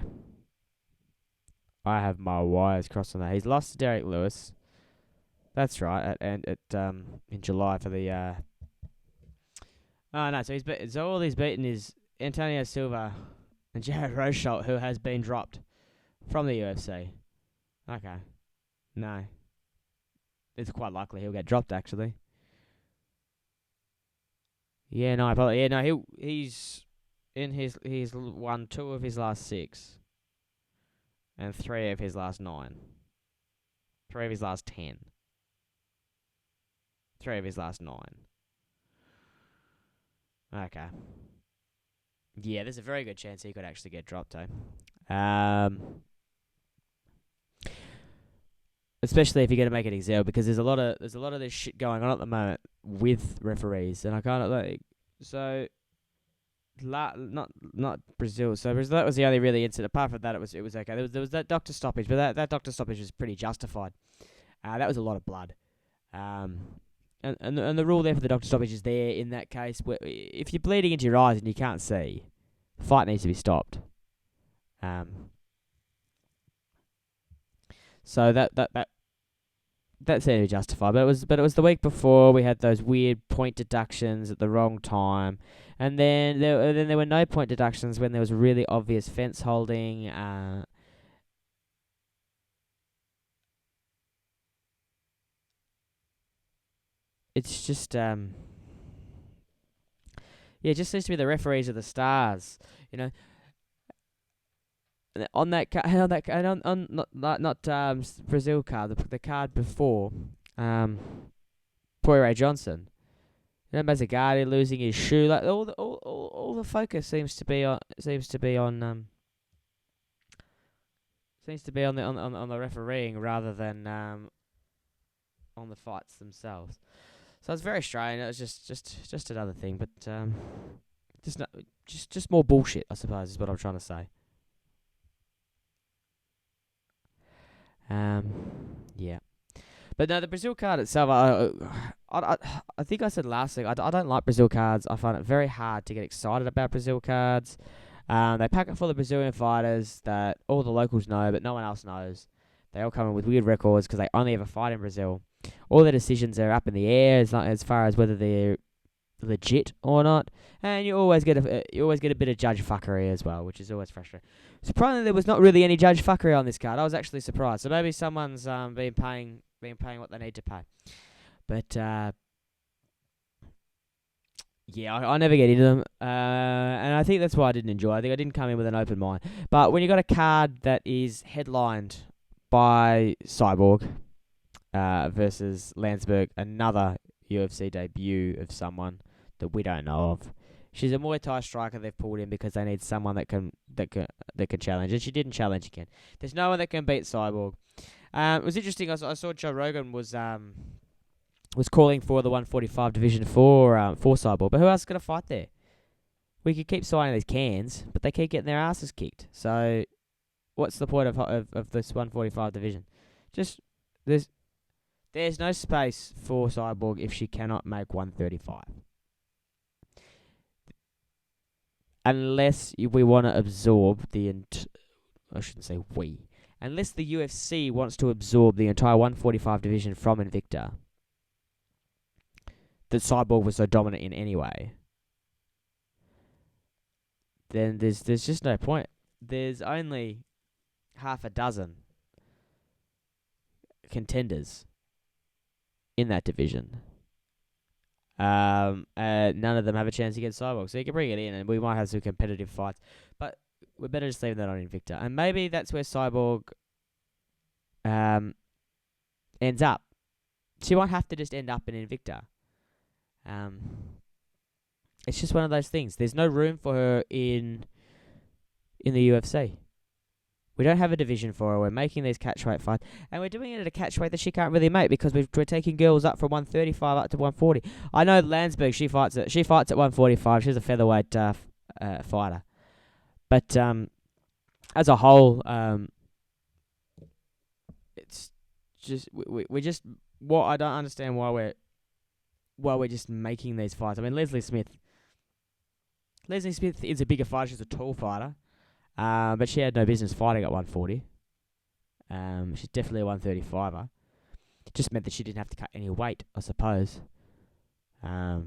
I have my wires crossed on that. He's lost to Derek Lewis. That's right, in July for the. Oh no, so all he's beaten is Antonio Silva and Jared Rosholt, who has been dropped from the UFC. Okay. No. It's quite likely he'll get dropped, actually. Yeah, no, he's won 2 of his last 6. And 3 of his last 9. 3 of his last 10. 3 of his last 9. Okay. Yeah, there's a very good chance he could actually get dropped, especially if you're gonna make it Excel, because there's a lot of this shit going on at the moment with referees, and I kind of like not Brazil. So Brazil, that was the only really incident. Apart from that, it was okay. There was that doctor stoppage, but that doctor stoppage was pretty justified. That was a lot of blood. And the rule there for the doctor stoppage is there in that case where if you're bleeding into your eyes and you can't see, the fight needs to be stopped. So that that seemed to be justified. But it was the week before we had those weird point deductions at the wrong time, and then there were no point deductions when there was really obvious fence holding. It's just yeah, it just seems to be the referees of the stars, you know. On that on that on not Brazil card, the card before, Poirier Johnson. You know, Mazzagatti losing his shoe, like all the focus seems to be on the refereeing rather than on the fights themselves. So it's very strange. It was just another thing, but just not, just more bullshit, I suppose, is what I'm trying to say. Yeah. But no, the Brazil card itself, I think I said last week, I don't like Brazil cards. I find it very hard to get excited about Brazil cards. They pack it full of Brazilian fighters that all the locals know, but no one else knows. They all come in with weird records because they only ever fight in Brazil. All their decisions are up in the air as far as whether they're legit or not, and you always get a bit of judge fuckery as well, which is always frustrating. Surprisingly, there was not really any judge fuckery on this card. I was actually surprised. So maybe someone's been paying what they need to pay. But yeah, I never get into them, and I think that's why I didn't enjoy it. I think I didn't come in with an open mind. But when you got a card that is headlined by Cyborg versus Landsberg, another UFC debut of someone that we don't know of. She's a Muay Thai striker they've pulled in because they need someone that can challenge, and she didn't challenge again. There's no one that can beat Cyborg. It was interesting. I saw Joe Rogan was calling for the 145 division for Cyborg, but who else is gonna fight there? We could keep signing these cans, but they keep getting their asses kicked. So, what's the point of this 145 division? Just there's no space for Cyborg if she cannot make 135. Unless we want to absorb I shouldn't say we. Unless the UFC wants to absorb the entire 145 division from Invicta, that Cyborg was so dominant in anyway, then there's just no point. There's only half a dozen contenders in that division. None of them have a chance against Cyborg, so you can bring it in, and we might have some competitive fights. But we're better just leaving that on Invicta, and maybe that's where Cyborg ends up. She won't have to just end up in Invicta. It's just one of those things. There's no room for her in the UFC. We don't have a division for her. We're making these catchweight fights, and we're doing it at a catchweight that she can't really make because we're taking girls up from 135 up to 140. I know Landsberg. She fights at 145. She's a featherweight fighter, but as a whole, it's just we just what I don't understand why we're just making these fights. I mean, Leslie Smith is a bigger fighter. She's a tall fighter. But she had no business fighting at 140. She's definitely a 135er. It just meant that she didn't have to cut any weight, I suppose. But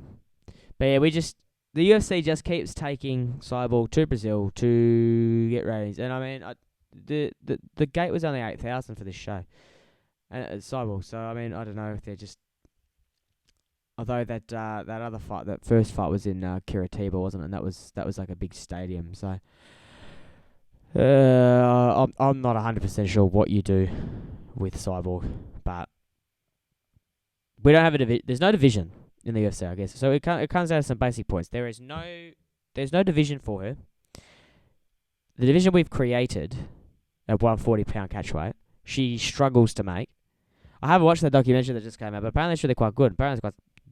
yeah, the UFC just keeps taking Cyborg to Brazil to get ratings. And I mean, the gate was only 8,000 for this show. And Cyborg, so I mean, I don't know if they're just. Although that other fight, that first fight was in Curitiba, wasn't it? And that was like a big stadium, so. I'm not 100% sure what you do with Cyborg, but we don't have a there's no division in the UFC, I guess. So it comes down to some basic points. There's no division for her. The division we've created at 140-pound catchweight, she struggles to make. I haven't watched the documentary that just came out, but apparently it's really quite good. Apparently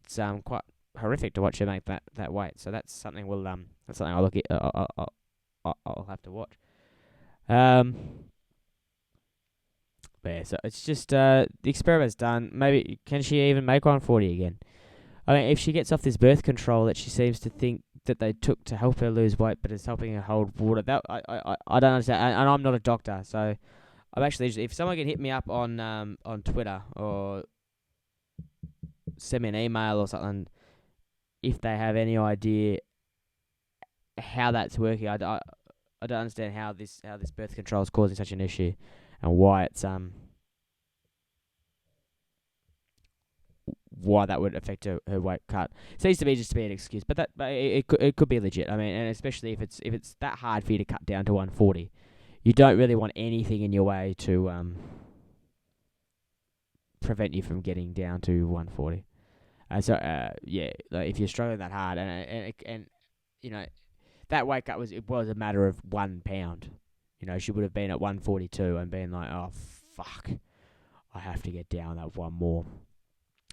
it's quite horrific to watch her make that weight. So that's something I'll look at. I'll have to watch. But yeah, so it's just the experiment's done. Maybe can she even make 140 again? I mean, if she gets off this birth control that she seems to think that they took to help her lose weight, but it's helping her hold water, that I don't understand. And I'm not a doctor, so I'm actually, if someone can hit me up on Twitter or send me an email or something if they have any idea how that's working. I don't understand how this birth control is causing such an issue, and why that would affect her weight cut. It seems to me just to be an excuse, but it could be legit. I mean, and especially if it's that hard for you to cut down to 140, you don't really want anything in your way to prevent you from getting down to 140. Yeah, like if you're struggling that hard, and you know that weight cut was a matter of 1 pound. She would have been at 142 and been like, oh fuck, I have to get down that one more.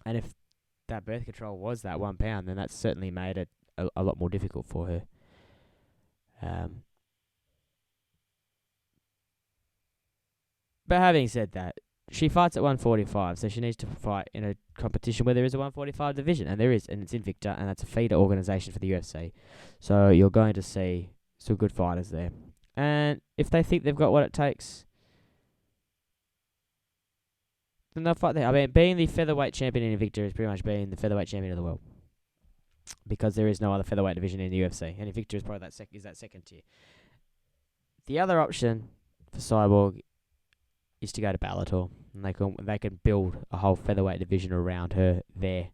And if that birth control was that 1 pound, then that certainly made it a lot more difficult for her. But having said that, she fights at 145, so she needs to fight in a competition where there is a 145 division, and there is, and it's Invicta, and that's a feeder organisation for the UFC. So you're going to see some good fighters there. And if they think they've got what it takes, then they'll fight there. I mean, being the featherweight champion in Invicta is pretty much being the featherweight champion of the world, because there is no other featherweight division in the UFC, and Invicta is probably that second tier. The other option for Cyborg is to go to Bellator, and they can build a whole featherweight division around her there.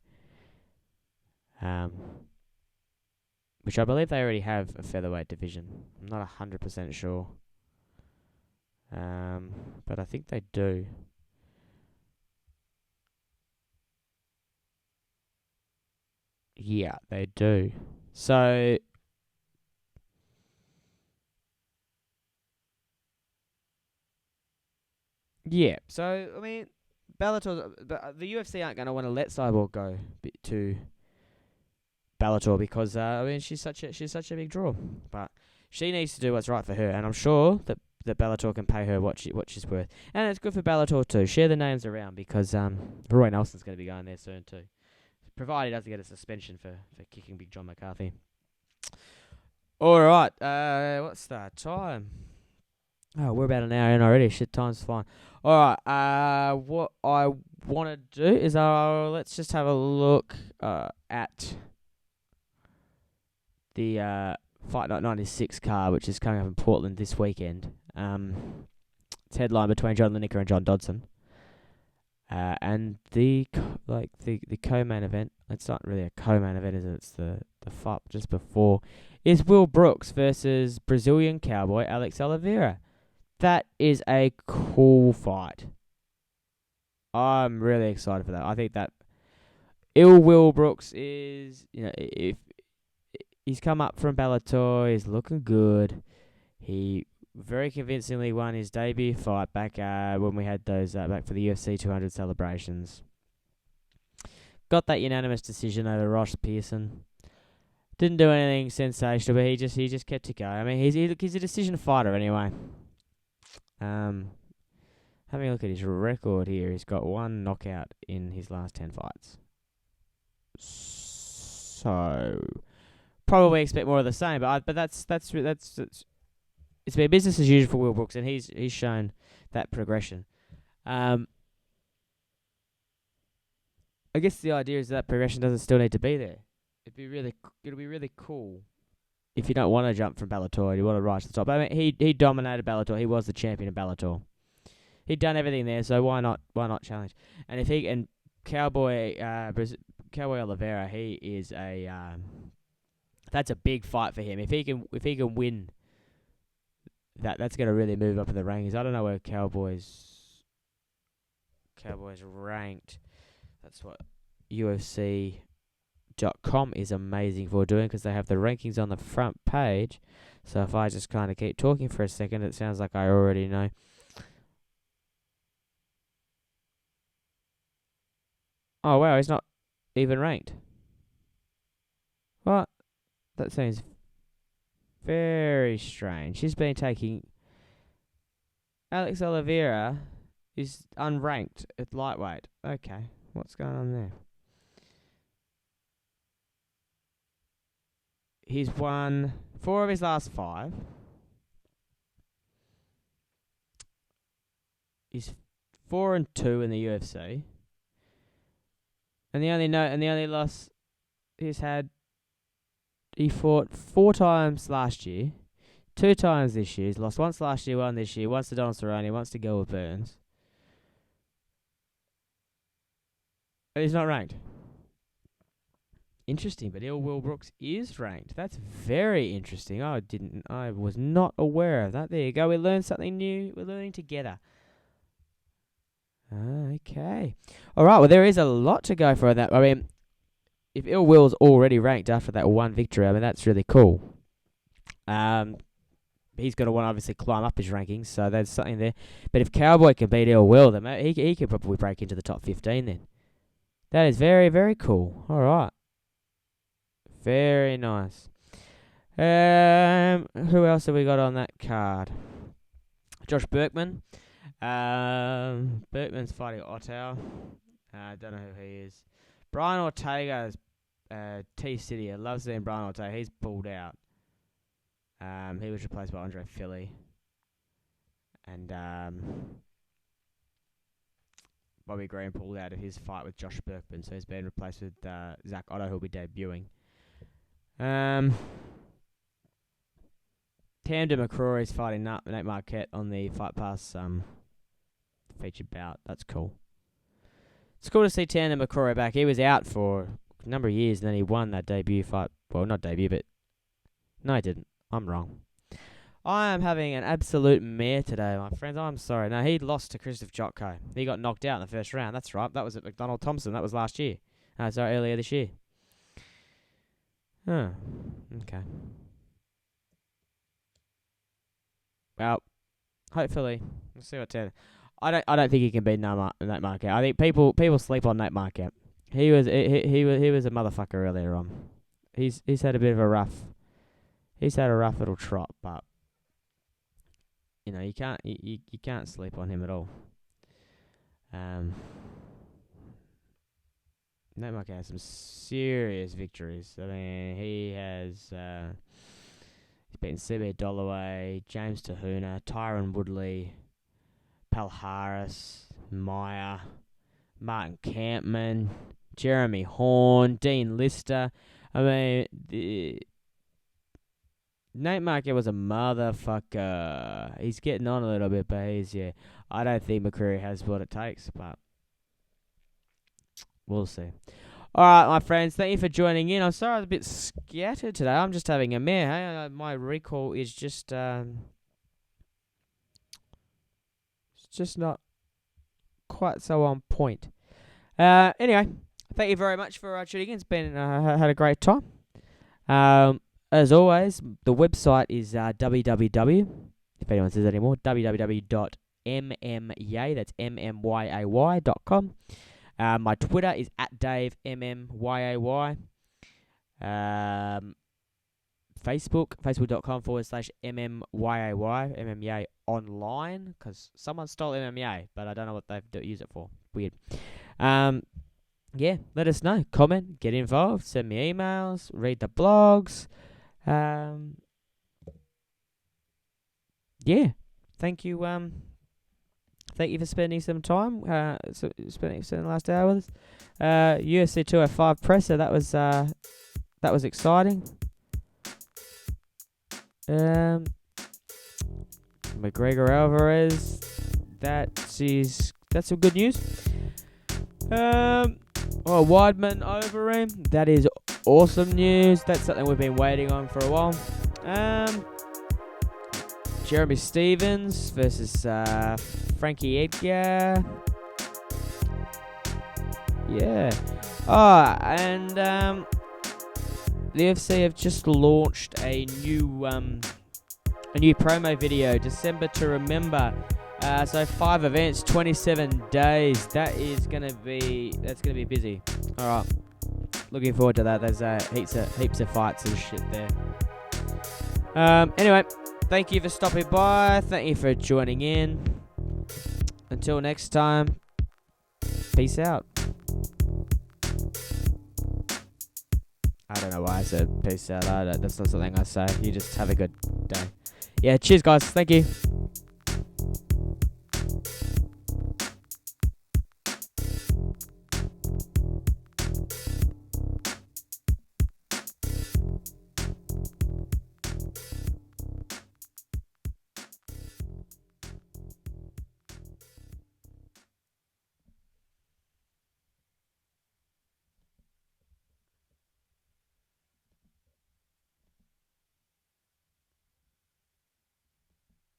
Which I believe they already have a featherweight division. I'm not 100% sure. But I think they do. Yeah, they do. So yeah, so I mean, but the UFC aren't going to want to let Cyborg go to Bellator because I mean she's such a big draw, but she needs to do what's right for her, and I'm sure that Bellator can pay her what she's worth, and it's good for Bellator too. Share the names around because Roy Nelson's going to be going there soon too, provided he doesn't get a suspension for kicking Big John McCarthy. All right, what's that time? Oh, we're about an hour in already. Shit, time's fine. All right. What I want to do is let's just have a look at the Fight Night 96 card, which is coming up in Portland this weekend. It's headlined between John Lineker and John Dodson. And the co-main event. It's not really a co-main event, is it? It's the fight just before. Is Will Brooks versus Brazilian cowboy Alex Oliveira. That is a cool fight. I'm really excited for that. I think that Will Brooks is, if he's come up from Bellator, he's looking good. He very convincingly won his debut fight back when we had those back for the UFC 200 celebrations. Got that unanimous decision over Ross Pearson. Didn't do anything sensational, but he just kept it going. I mean, he's a decision fighter anyway. Having a look at his record here, he's got 1 knockout in his last 10 fights. So probably expect more of the same, but that's it's been business as usual for Will Brooks, and he's shown that progression. I guess the idea is that progression doesn't still need to be there. It'll be really cool if you don't want to jump from Bellator and you want to rise to the top. I mean, he dominated Bellator. He was the champion of Bellator. He'd done everything there, so why not challenge? And if he and Cowboy Oliveira, he is that's a big fight for him. If he can win that's going to really move up in the rankings. I don't know where Cowboys ranked. That's what UFC.com is amazing for doing, because they have the rankings on the front page. So if I just kind of keep talking for a second, it sounds like I already know. Oh wow, he's not even ranked. What? That seems very strange. He's been taking... Alex Oliveira is unranked at lightweight. Okay, what's going on there? He's won 4 of his last 5. He's 4-2 in the UFC. And the only loss he's had, he fought 4 times last year, 2 times this year. He's lost once last year, one this year, once to Donald Cerrone, once to Gilbert Burns. And he's not ranked. Interesting, but Will Brooks is ranked. That's very interesting. I was not aware of that. There you go. We learned something new. We're learning together. Okay. All right. Well, there is a lot to go for that. I mean, if Will's already ranked after that one victory, I mean, that's really cool. He's going to want to obviously climb up his rankings, so there's something there. But if Cowboy can beat Will, then he could probably break into the top 15 then. That is very, very cool. All right. Very nice. Who else have we got on that card? Josh Berkman. Berkman's fighting Otto. I don't know who he is. Brian Ortega's T-City. I love seeing Brian Ortega. He's pulled out. He was replaced by Andre Philly. And Bobby Green pulled out of his fight with Josh Berkman, so he's been replaced with Zach Otto, who'll be debuting. Tamden McCrory is fighting Nate Marquette on the Fight Pass featured bout. That's cool. It's cool to see Tamden McCrory back. He was out for a number of years, and then he won that debut fight. Well, not debut, but no, he didn't. I'm wrong. I am having an absolute mare today, my friends. I'm sorry. No, he lost to Christoph Jotko. He got knocked out in the first round. That's right. That was at McDonald Thompson. That was last year. Sorry, earlier this year. Oh, okay. Well, hopefully we'll see what's in. I don't think he can beat Nate Marquette. I think people sleep on Nate Marquette. He was a motherfucker earlier on. He's had a bit of a rough. He's had a rough little trot, but you know you can't sleep on him at all. Nate Marquette has some serious victories. I mean, he's beaten CB Dollaway, James Tahuna, Tyron Woodley, Pal Harris, Meyer, Martin Campman, Jeremy Horn, Dean Lister. I mean, Nate Marquette was a motherfucker. He's getting on a little bit, but I don't think McCreary has what it takes, but we'll see. All right, my friends, thank you for joining in. I'm sorry I was a bit scattered today. I'm just having a mare. Hey? My recall is just it's just not quite so on point. Anyway, thank you very much for tuning in. It's been had a great time. As always, the website is www. If anyone says that anymore, www.mmyay. That's mmyay.com. My Twitter is @DaveMMYAY. Facebook, facebook.com/MMYAY, MMA online, because someone stole MMA, but I don't know what they've used it for. Weird. Yeah, let us know. Comment, get involved, send me emails, read the blogs. Yeah, thank you. Thank you for spending some time. Spending the last hour with us. UFC 205 presser. That was exciting. McGregor Alvarez. That's some good news. Weidman over him. That is awesome news. That's something we've been waiting on for a while. Jeremy Stevens versus Frankie Edgar. Yeah. And the UFC have just launched a new promo video, December to Remember. So 5 events, 27 days. That's gonna be busy. All right. Looking forward to that. There's heaps of fights and shit there. Anyway, thank you for stopping by. Thank you for joining in. Until next time, peace out. I don't know why I said peace out. That's not something I say. You just have a good day. Yeah, cheers guys. Thank you.